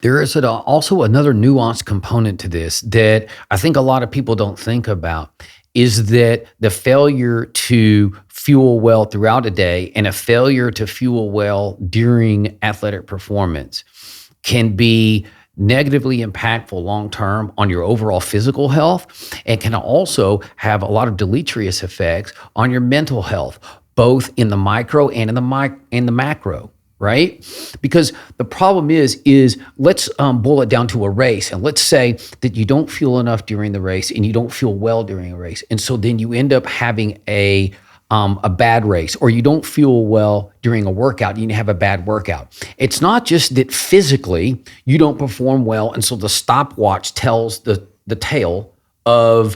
There is also another nuanced component to this that I think a lot of people don't think about is that the failure to fuel well throughout a day and a failure to fuel well during athletic performance can be negatively impactful long term on your overall physical health and can also have a lot of deleterious effects on your mental health, both in the micro and in the macro. Right? Because the problem is let's boil it down to a race. And let's say that you don't fuel enough during the race and you don't feel well during a race. And so then you end up having a bad race, or you don't feel well during a workout, you have a bad workout. It's not just that physically you don't perform well, and so the stopwatch tells the tale of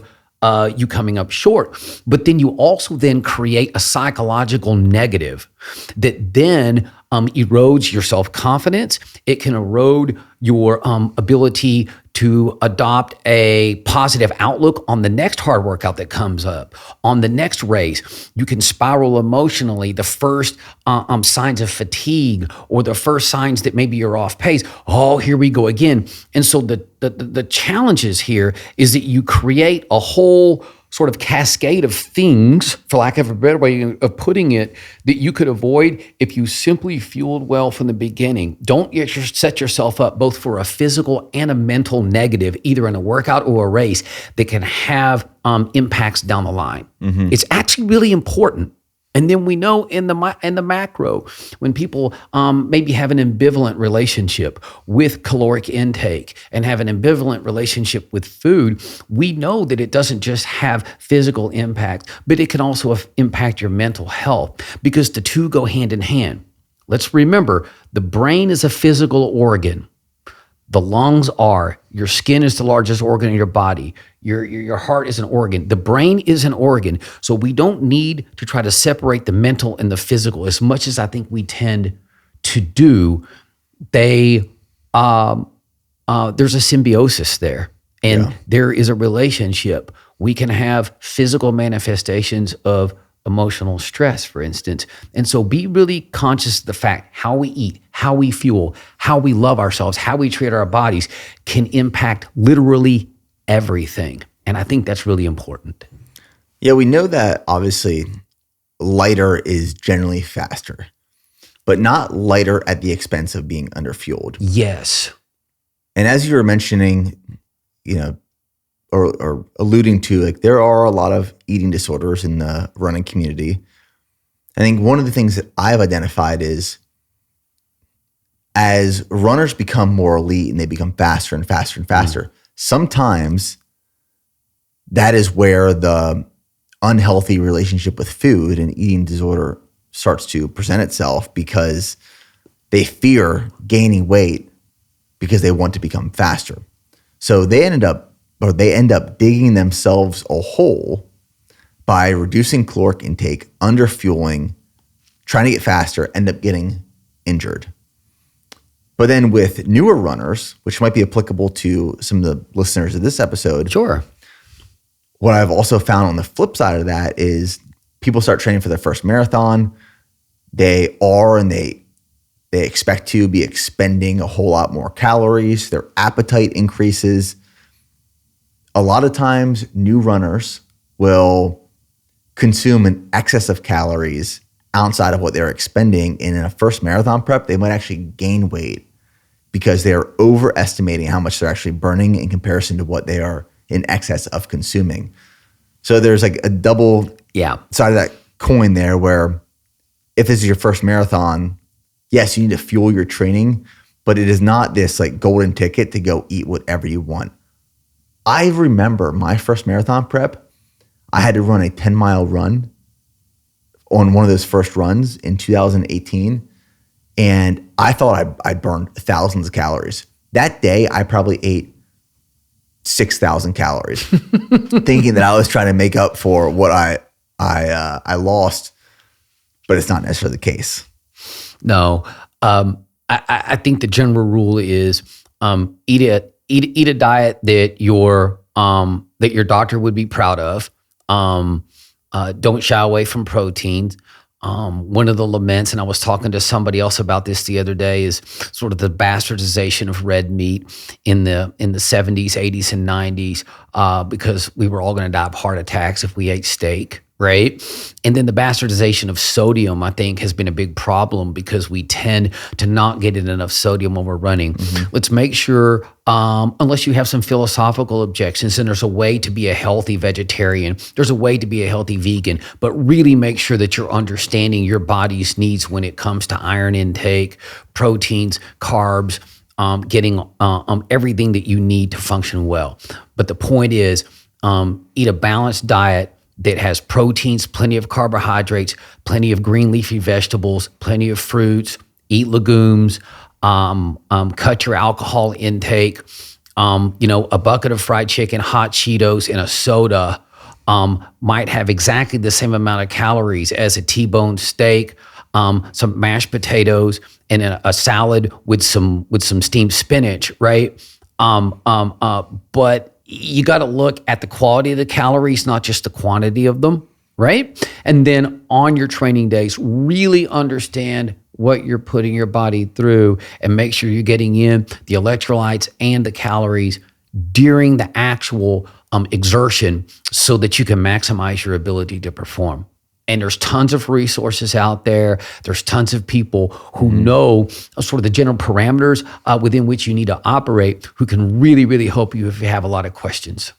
you coming up short. But then you also then create a psychological negative that then erodes your self-confidence. It can erode your ability to adopt a positive outlook on the next hard workout that comes up, on the next race. You can spiral emotionally. The first signs of fatigue or the first signs that maybe you're off pace. Oh, here we go again. And so the challenges here is that you create a whole sort of cascade of things, for lack of a better way of putting it, that you could avoid if you simply fueled well from the beginning. Don't set yourself up both for a physical and a mental negative, either in a workout or a race, that can have impacts down the line. Mm-hmm. It's actually really important. And then we know in the macro, when people maybe have an ambivalent relationship with caloric intake and have an ambivalent relationship with food, we know that it doesn't just have physical impact, but it can also impact your mental health because the two go hand in hand. Let's remember, the brain is a physical organ. The lungs are. Your skin is the largest organ in your body. Your heart is an organ. The brain is an organ. So we don't need to try to separate the mental and the physical as much as I think we tend to do. There's a symbiosis there, and there is a relationship. We can have physical manifestations of emotional stress, for instance. And so be really conscious of the fact how we eat, how we fuel, how we love ourselves, how we treat our bodies can impact literally everything. And I think that's really important. Yeah, we know that obviously lighter is generally faster, but not lighter at the expense of being underfueled. Yes. And as you were mentioning, or alluding to, like, there are a lot of eating disorders in the running community. I think one of the things that I've identified is as runners become more elite and they become faster and faster and faster, sometimes that is where the unhealthy relationship with food and eating disorder starts to present itself, because they fear gaining weight because they want to become faster. So they end up digging themselves a hole by reducing caloric intake, underfueling, trying to get faster, end up getting injured. But then with newer runners, which might be applicable to some of the listeners of this episode. Sure. What I've also found on the flip side of that is people start training for their first marathon. They expect to be expending a whole lot more calories. Their appetite increases. A lot of times, new runners will consume an excess of calories outside of what they're expending. And in a first marathon prep, they might actually gain weight because they're overestimating how much they're actually burning in comparison to what they are in excess of consuming. So there's like a double side of that coin there, where if this is your first marathon, yes, you need to fuel your training, but it is not this like golden ticket to go eat whatever you want. I remember my first marathon prep, I had to run a 10-mile run on one of those first runs in 2018. And I thought I burned thousands of calories. That day, I probably ate 6,000 calories, thinking that I was trying to make up for what I lost, but it's not necessarily the case. No, I think the general rule is eat a diet that your doctor would be proud of. Don't shy away from proteins. One of the laments, and I was talking to somebody else about this the other day, is sort of the bastardization of red meat in the 70s, 80s, and 90s, because we were all going to die of heart attacks if we ate steak, right? And then the bastardization of sodium, I think, has been a big problem because we tend to not get in enough sodium when we're running. Let's make sure, unless you have some philosophical objections, and there's a way to be a healthy vegetarian, there's a way to be a healthy vegan, but really make sure that you're understanding your body's needs when it comes to iron intake, proteins, carbs, getting everything that you need to function well. But the point is, eat a balanced diet that has proteins, plenty of carbohydrates, plenty of green leafy vegetables, plenty of fruits, eat legumes, cut your alcohol intake. A bucket of fried chicken, hot Cheetos, and a soda might have exactly the same amount of calories as a T-bone steak, some mashed potatoes, and a salad with some steamed spinach, right? But you got to look at the quality of the calories, not just the quantity of them, right? And then on your training days, really understand what you're putting your body through and make sure you're getting in the electrolytes and the calories during the actual exertion so that you can maximize your ability to perform. And there's tons of resources out there. There's tons of people who know sort of the general parameters within which you need to operate, who can really, really help you if you have a lot of questions.